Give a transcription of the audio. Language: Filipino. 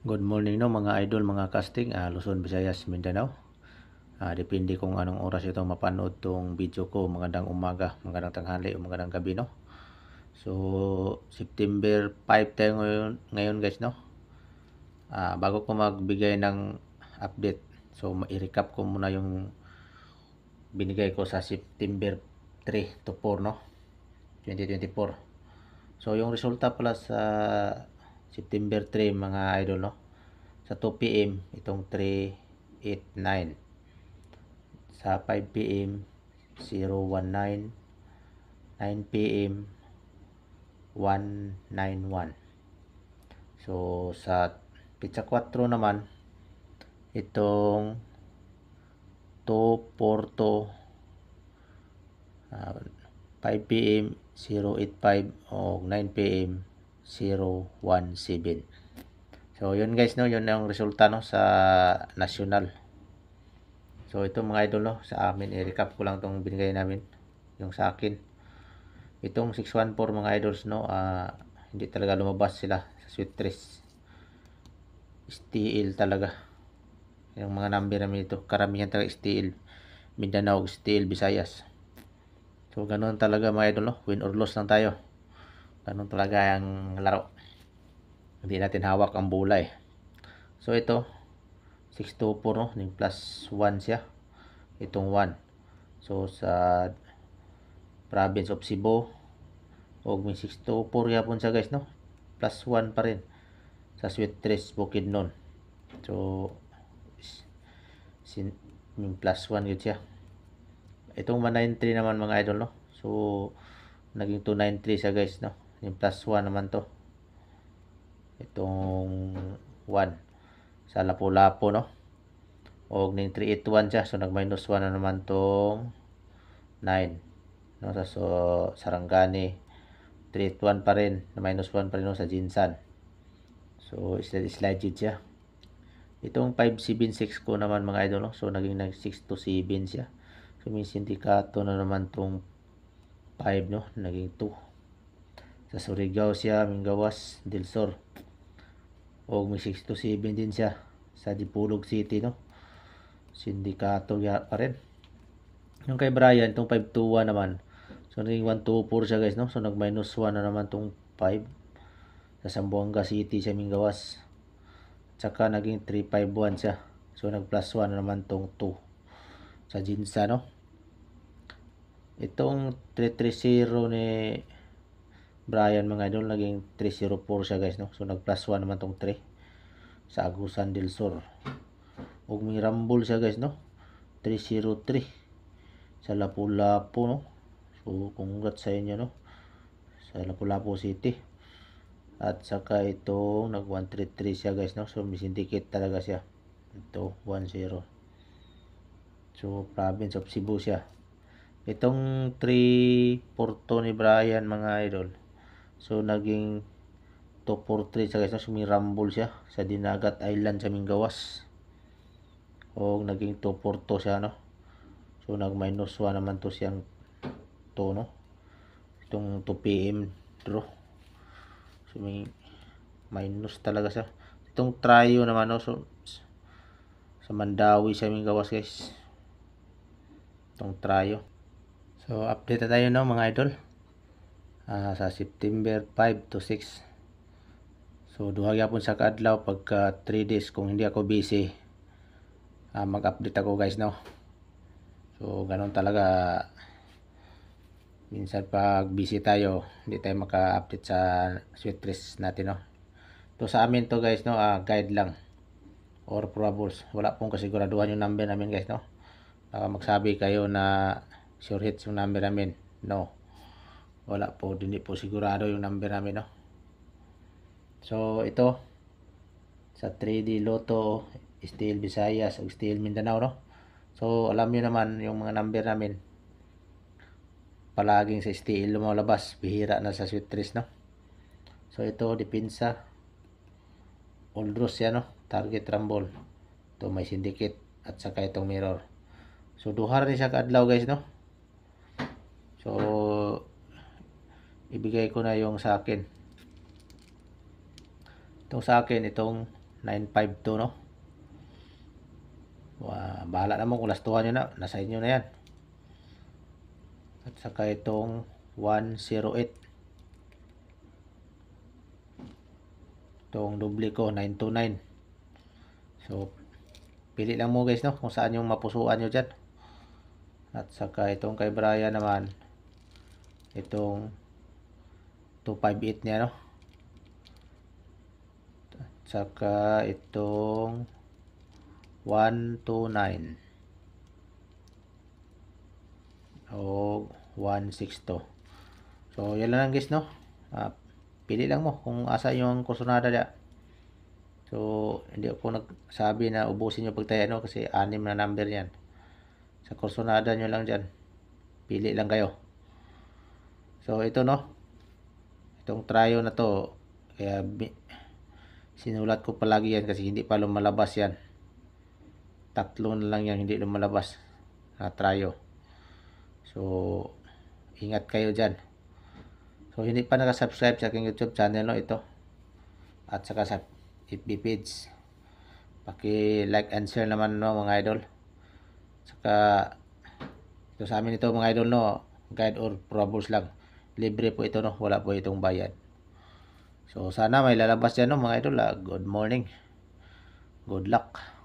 Good morning no mga idol, mga casting, Luzon, Visayas, Mindanao. Depende kung anong oras ito mapanood tong video ko, magandang umaga, magandang tanghali o magandang gabi no. So September 5 tayo ngayon guys no. Bago ko magbigay ng update, so i-recap ko muna yung binigay ko sa September 3 to 4 no, 2024. So yung resulta pala sa September 3 mga idol no, sa 2 PM itong 389, sa 5 PM 019, 9 PM 191. So sa pizza 4 naman itong 242, 5 PM 085 o 9 PM 017. So yun guys no, yun ang resulta no sa national. So ito mga idol no, sa amin i-recap ko lang tong binigay namin, yung sa akin. Itong 614 mga idols no, hindi talaga lumabas sila sa sweet trees. STL talaga. Yung mga number namin ito, karamihan talaga STL. Mindanao, STL, Visayas. So ganoon talaga mga idol no, win or loss lang tayo. Ganun talaga ang laro. Hindi natin hawak ang bola eh. So ito 624 no, ning plus 1 siya. Itong 1. So sa province of Cebu og may 624 yapon siya guys no. Plus 1 pa rin sa Sweet Trees Bukidnon. So may plus 1 yun siya. Itong 193 naman mga idol no. So naging 293 siya guys no. Yung plus 1 naman to. Itong 1 sa Lapu-Lapu no. Og ning 381 siya, so nag minus 1 na naman tong 9 no. So Sarangani 381 pa rin, na minus 1 pa rin no, sa Jinsan. So slide siya. Itong 576 ko naman mga idol no. So naging 627 siya. So may sindikato na naman tong 5 no, naging 2. Sa Surigao siya, Mingawas del Sur. O may 627 din siya sa Dipolog City no. Sindikato pa rin. Yung kay Brian, itong 521 naman. So naging 124 siya guys no. So nag minus 1 na naman tong 5 sa Zamboanga City siya, Mingawas. Tsaka naging 351 siya. So nag plus 1 na naman tong 2 sa Jinsa no. Itong 330 ni Brian mga idol, naging 304 siya guys no. So nag plus 1 naman tong 3 sa Agusan del Sur. Og may rumble siya guys no, 303 sa Lapu-Lapu no. So congrats sa inyo no, sa Lapu-Lapu City. At saka itong nag 133 siya guys no. So may syndicate talaga siya. Ito 10. So province of Cebu siya. Itong 342 ni Brian mga idol, so naging 243 siya guys no. So may rumble siya sa Dinagat Island sa Mingawas. O naging 242 siya no. So nag minus 1 naman to siyang 2 no. Itong 2 PM draw. So may minus talaga siya. Itong trio naman no, so sa Mandawi siya Mingawas guys. Itong trio. So update na tayo no mga idol. Sa September 5 to 6. So duha gyapon sa kaadlaw, pagka 3 days kung hindi ako busy, mag-update ako guys no. So ganun talaga, minsan pag busy tayo hindi tayo maka-update sa sweet trees natin no. To sa amin to guys no, guide lang or probables. Wala pong kasiguraduhan yung number namin guys no. Magsabi kayo na sure hits yung number namin. No. Wala po, hindi po sigurado yung number namin no. So ito sa 3D Lotto, STL Visayas o STL Mindanao no. So alam niyo naman yung mga number namin, palaging sa STL lumalabas, bihira na sa sweet trees no. So ito depensa, all draws yan no, target rumble. Ito may syndicate at saka itong mirror. So duha rin siya kaadlaw guys no. So ibigay ko na yung sa akin. Itong sa akin, itong 952 no. Bahala naman kung lastuhan nyo na, nasa inyo na yan. At saka itong 108, itong doble ko 929. So pili lang mo guys no kung saan yung mapusuan nyo dyan. At saka itong kay Brian naman, itong 258 niya no. At saka itong 129 o 162. So yan lang guys no. Pili lang mo kung asa yung kursunada dyan. So hindi ako nagsabi na ubusin nyo pagtaya no, kasi 6 na number yan. Sa kursunada nyo lang dyan, pili lang kayo. So ito no, itong trio na to, kaya sinulat ko palagi yan kasi hindi pa lumalabas yan. 3 na lang yan hindi lumalabas na trio. So ingat kayo dyan. So hindi pa nakasubscribe sa aking YouTube channel no, ito. At saka sa FB page, paki-like and share naman no mga idol. Saka ito sa amin ito mga idol no, guide or probos lang. Libre po ito no, wala po itong bayad. So sana may lalabas dyan no mga idol. Good morning. Good luck.